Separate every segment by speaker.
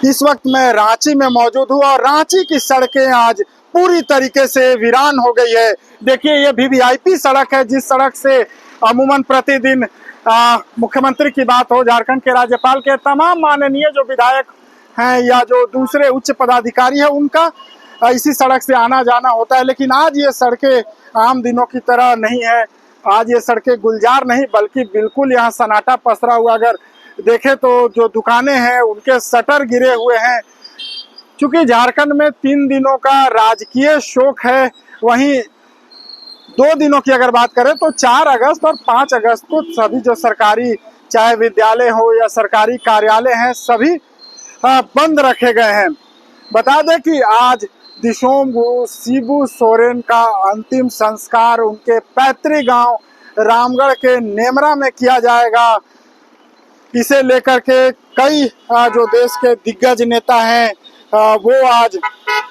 Speaker 1: इस वक्त मैं रांची में मौजूद हूँ और रांची की सड़कें आज पूरी तरीके से वीरान हो गई है। देखिए ये वीवीआईपी सड़क है, जिस सड़क से अमूमन प्रतिदिन मुख्यमंत्री की बात हो, झारखंड के राज्यपाल के तमाम माननीय जो विधायक हैं या जो दूसरे उच्च पदाधिकारी हैं उनका इसी सड़क से आना जाना होता है। लेकिन आज ये सड़कें आम दिनों की तरह नहीं है। आज ये सड़कें गुलजार नहीं बल्कि बिल्कुल यहाँ सन्नाटा पसरा हुआ। अगर देखें तो जो दुकानें हैं उनके शटर गिरे हुए हैं। चूंकि झारखंड में 3 दिनों का राजकीय शोक है, वहीं 2 दिनों की अगर बात करें तो 4 अगस्त और 5 अगस्त को सभी जो सरकारी चाहे विद्यालय हो या सरकारी कार्यालय हैं सभी बंद रखे गए हैं। बता दें कि आज दिसोम गुरु शिबू सोरेन का अंतिम संस्कार उनके पैतृक गांव रामगढ़ के नेमरा में किया जाएगा। इसे लेकर के कई जो देश के दिग्गज नेता हैं वो आज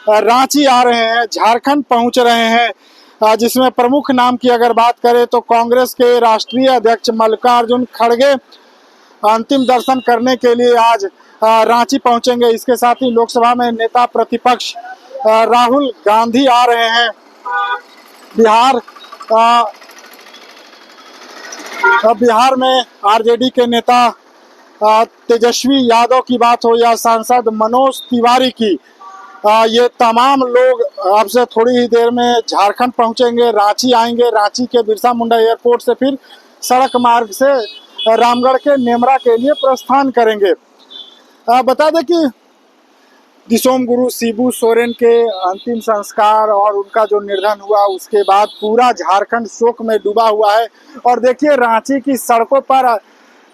Speaker 1: रांची आ रहे हैं, झारखंड पहुंच रहे हैं। जिसमें प्रमुख नाम की अगर बात करें तो कांग्रेस के राष्ट्रीय अध्यक्ष मल्लिकार्जुन खड़गे अंतिम दर्शन करने के लिए आज रांची पहुंचेंगे। इसके साथ ही लोकसभा में नेता प्रतिपक्ष राहुल गांधी आ रहे हैं। बिहार में आरजेडी के नेता तेजस्वी यादव की बात हो या सांसद मनोज तिवारी की, ये तमाम लोग अब से थोड़ी ही देर में झारखंड पहुंचेंगे, रांची आएंगे। रांची के बिरसा मुंडा एयरपोर्ट से फिर सड़क मार्ग से रामगढ़ के नेमरा के लिए प्रस्थान करेंगे। बता दें कि दिसोम गुरु शिबू सोरेन के अंतिम संस्कार और उनका जो निर्धन हुआ उसके बाद पूरा झारखंड शोक में डूबा हुआ है। और देखिए रांची की सड़कों पर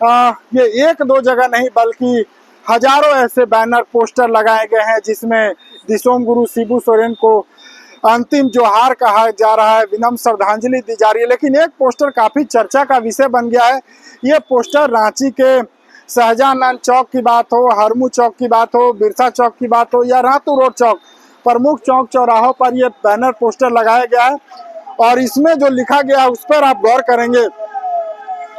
Speaker 1: ये 1-2 जगह नहीं बल्कि हजारों ऐसे बैनर पोस्टर लगाए गए हैं जिसमें दिसोम गुरु शिबू सोरेन को अंतिम जोहार कहा जा रहा है, विनम्र श्रद्धांजलि दी जा रही है। लेकिन एक पोस्टर काफी चर्चा का विषय बन गया है। ये पोस्टर रांची के शाहजहां चौक की बात हो, हरमू चौक की बात हो, बिरसा चौक की बात हो या रातू रोड चौक, प्रमुख चौक चौराहों पर ये बैनर पोस्टर लगाया गया है। और इसमें जो लिखा गया है उस पर आप गौर करेंगे,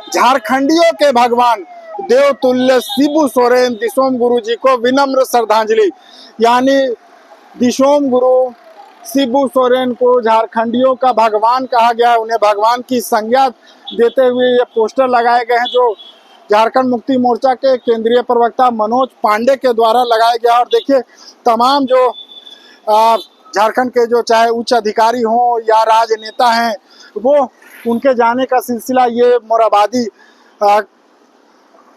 Speaker 1: झारखंडियों के भगवान देवतुल्य शिबू सोरेन दिसोम गुरु जी को विनम्र श्रद्धांजलि। यानी दिसोम गुरु शिबू सोरेन को झारखंडियों का भगवान कहा गया है, उन्हें भगवान की संज्ञा देते हुए ये पोस्टर लगाए गए हैं जो झारखंड मुक्ति मोर्चा के केंद्रीय प्रवक्ता मनोज पांडे के द्वारा लगाया गया। और देखिए तमाम जो झारखंड के जो चाहे उच्च अधिकारी हों या राजनेता हैं वो उनके जाने का सिलसिला ये मोराबादी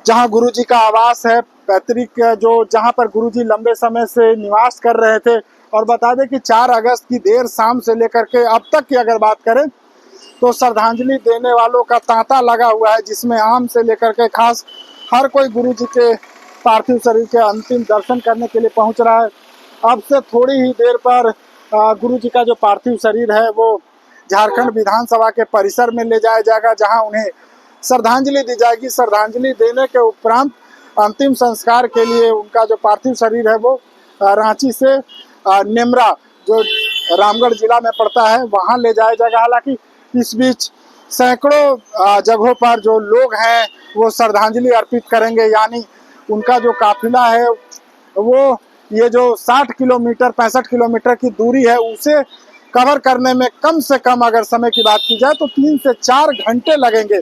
Speaker 1: जहां गुरुजी का आवास है, पैतृक जो जहां पर गुरुजी लंबे समय से निवास कर रहे थे। और बता दें कि 4 अगस्त की देर शाम से लेकर के अब तक की अगर बात करें तो श्रद्धांजलि देने वालों का तांता लगा हुआ है, जिसमें आम से लेकर के खास हर कोई गुरुजी के पार्थिव शरीर के अंतिम दर्शन करने के लिए पहुंच रहा है। अब से थोड़ी ही देर पर गुरुजी का जो पार्थिव शरीर है वो झारखंड विधानसभा के परिसर में ले जाया जाएगा, जहां उन्हें श्रद्धांजलि दी जाएगी। श्रद्धांजलि देने के उपरांत अंतिम संस्कार के लिए उनका जो पार्थिव शरीर है वो रांची से नेमरा जो रामगढ़ जिला में पड़ता है वहां ले जाया जाएगा। हालांकि इस बीच सैकड़ों जगहों पर जो लोग हैं वो श्रद्धांजलि अर्पित करेंगे। यानी उनका जो काफिला है वो ये जो 60 किलोमीटर 65 किलोमीटर की दूरी है उसे कवर करने में कम से कम अगर समय की बात की जाए तो 3 से 4 घंटे लगेंगे।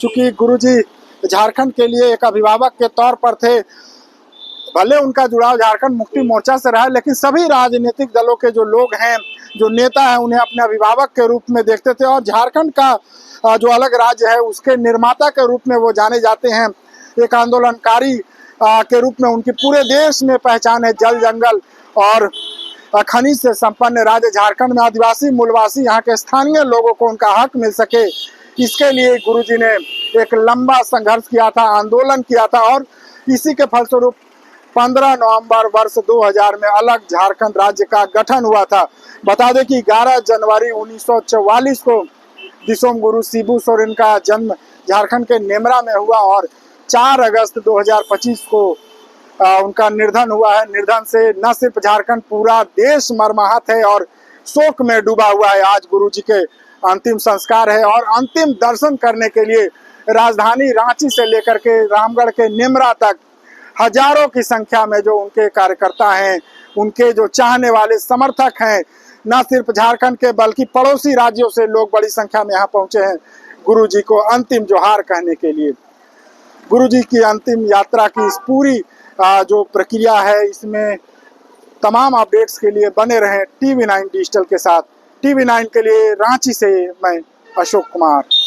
Speaker 1: चूंकि गुरुजी झारखंड के लिए एक अभिभावक के तौर पर थे, भले उनका जुड़ाव झारखंड मुक्ति मोर्चा से रहा है लेकिन सभी राजनीतिक दलों के जो लोग हैं, जो नेता हैं, उन्हें अपने अभिभावक के रूप में देखते थे। और झारखंड का जो अलग राज्य है उसके निर्माता के रूप में वो जाने जाते हैं। एक आंदोलनकारी के रूप में उनकी पूरे देश में पहचान है। जल जंगल और खनिज से संपन्न राज्य झारखंड में आदिवासी मूलवासी यहाँ के स्थानीय लोगों को उनका हक मिल सके, इसके लिए गुरुजी ने एक लंबा संघर्ष किया था, आंदोलन किया था। और इसी के फलस्वरूप 15 नवंबर वर्ष 2000 में अलग झारखंड राज्य का गठन हुआ था। बता दें कि 11 जनवरी 1944 को दिसोम गुरु शिबू सोरेन का जन्म झारखंड के नेमरा में हुआ और 4 अगस्त 2025 को उनका निर्धन हुआ है। निर्धन से न सिर्फ झारखंड, पूरा देश मर्माहत है और शोक में डूबा हुआ है। आज गुरुजी के अंतिम संस्कार है और अंतिम दर्शन करने के लिए राजधानी रांची से लेकर के रामगढ़ के नेमरा तक हजारों की संख्या में जो उनके कार्यकर्ता हैं, उनके जो चाहने वाले समर्थक हैं, न सिर्फ झारखंड के बल्कि पड़ोसी राज्यों से लोग बड़ी संख्या में यहाँ पहुंचे हैं गुरुजी को अंतिम जोहार कहने के लिए। गुरुजी की अंतिम यात्रा की इस पूरी जो प्रक्रिया है, इसमें तमाम अपडेट्स के लिए बने रहें TV9 डिजिटल के साथ। TV9 के लिए रांची से मैं अशोक कुमार।